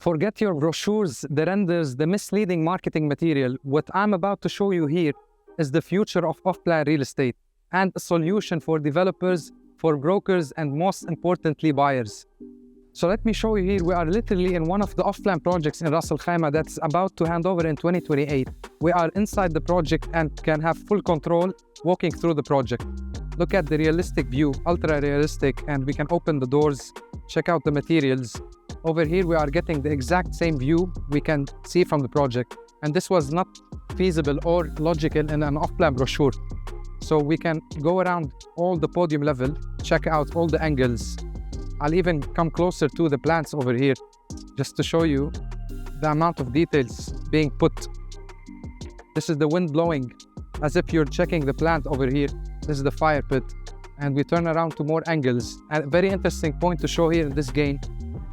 Forget your brochures, the renders, the misleading marketing material. What I'm about to show you here is the future of off-plan real estate and a solution for developers, for brokers, and most importantly, buyers. So let me show you here. We are literally in one of the off-plan projects in Ras Al Khaimah that's about to hand over in 2028. We are inside the project and can have full control walking through the project. Look at the realistic view, ultra realistic, and we can open the doors, check out the materials. Over here, we are getting the exact same view we can see from the project. And this was not feasible or logical in an off-plan brochure. So we can go around all the podium level, check out all the angles. I'll even come closer to the plants over here just to show you the amount of details being put. This is the wind blowing as if you're checking the plant over here. This is the fire pit. And we turn around to more angles. And a very interesting point to show here in this game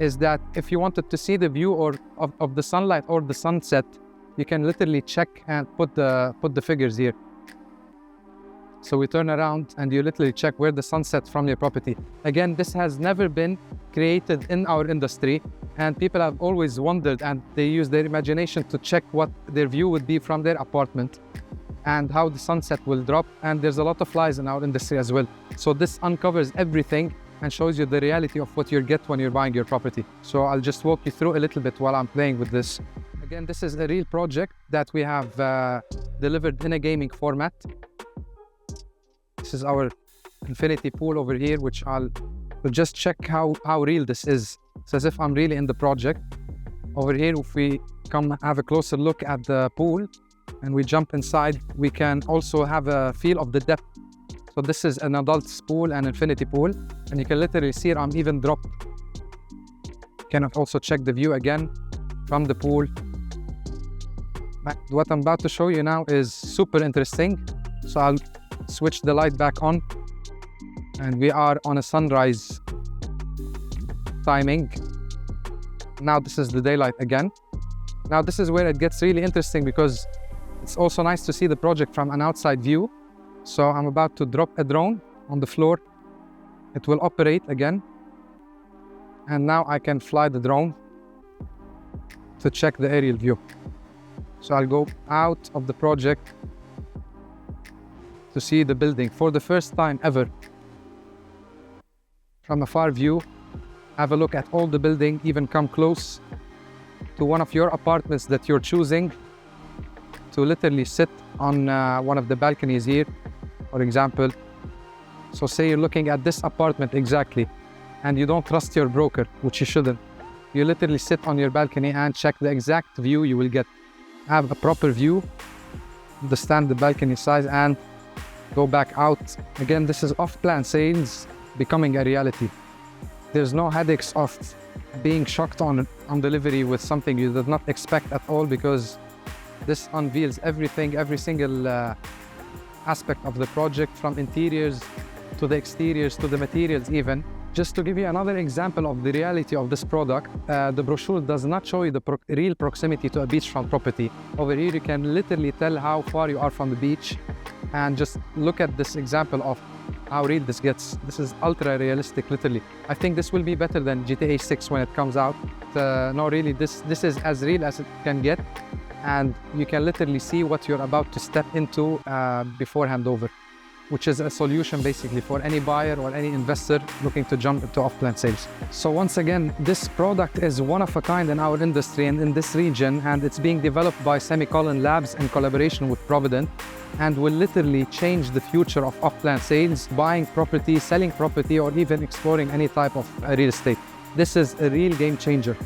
is that if you wanted to see the view of the sunlight or the sunset, you can literally check and put the figures here. So we turn around and you literally check where the sun sets from your property. Again, this has never been created in our industry, and people have always wondered, and they use their imagination to check what their view would be from their apartment and how the sunset will drop. And there's a lot of flies in our industry as well. So this uncovers everything and shows you the reality of what you get when you're buying your property. So I'll just walk you through a little bit while I'm playing with this. Again, this is a real project that we have delivered in a gaming format. This is our infinity pool over here, which I'll just check how real this is. It's as if I'm really in the project. Over here, if we come have a closer look at the pool and we jump inside, we can also have a feel of the depth. So this is an adult's pool, an infinity pool, and you can literally see I'm even dropped. You can also check the view again from the pool. What I'm about to show you now is super interesting. So I'll switch the light back on, and we are on a sunrise timing. Now this is the daylight again. Now this is where it gets really interesting, because it's also nice to see the project from an outside view. So I'm about to drop a drone on the floor. It will operate again. And now I can fly the drone to check the aerial view. So I'll go out of the project to see the building for the first time ever. From a far view, have a look at all the building, even come close to one of your apartments that you're choosing to literally sit on one of the balconies here, for example. So say you're looking at this apartment exactly, and you don't trust your broker, which you shouldn't. You literally sit on your balcony and check the exact view you will get. Have a proper view, understand the balcony size, and go back out. Again, this is off-plan sales becoming a reality. There's no headaches of being shocked on delivery with something you did not expect at all, because this unveils everything, every single aspect of the project, from interiors to the exteriors to the materials even. Just to give you another example of the reality of this product, the brochure does not show you the real proximity to a beachfront property. Over here, you can literally tell how far you are from the beach, and just look at this example of how real this gets. This is ultra realistic, literally. I think this will be better than GTA 6 when it comes out. No, really, this is as real as it can get, and you can literally see what you're about to step into before handover, which is a solution basically for any buyer or any investor looking to jump into off-plan sales. So once again, this product is one of a kind in our industry and in this region, and it's being developed by Semicolon Labs in collaboration with Provident, and will literally change the future of off-plan sales, buying property, selling property, or even exploring any type of real estate. This is a real game changer.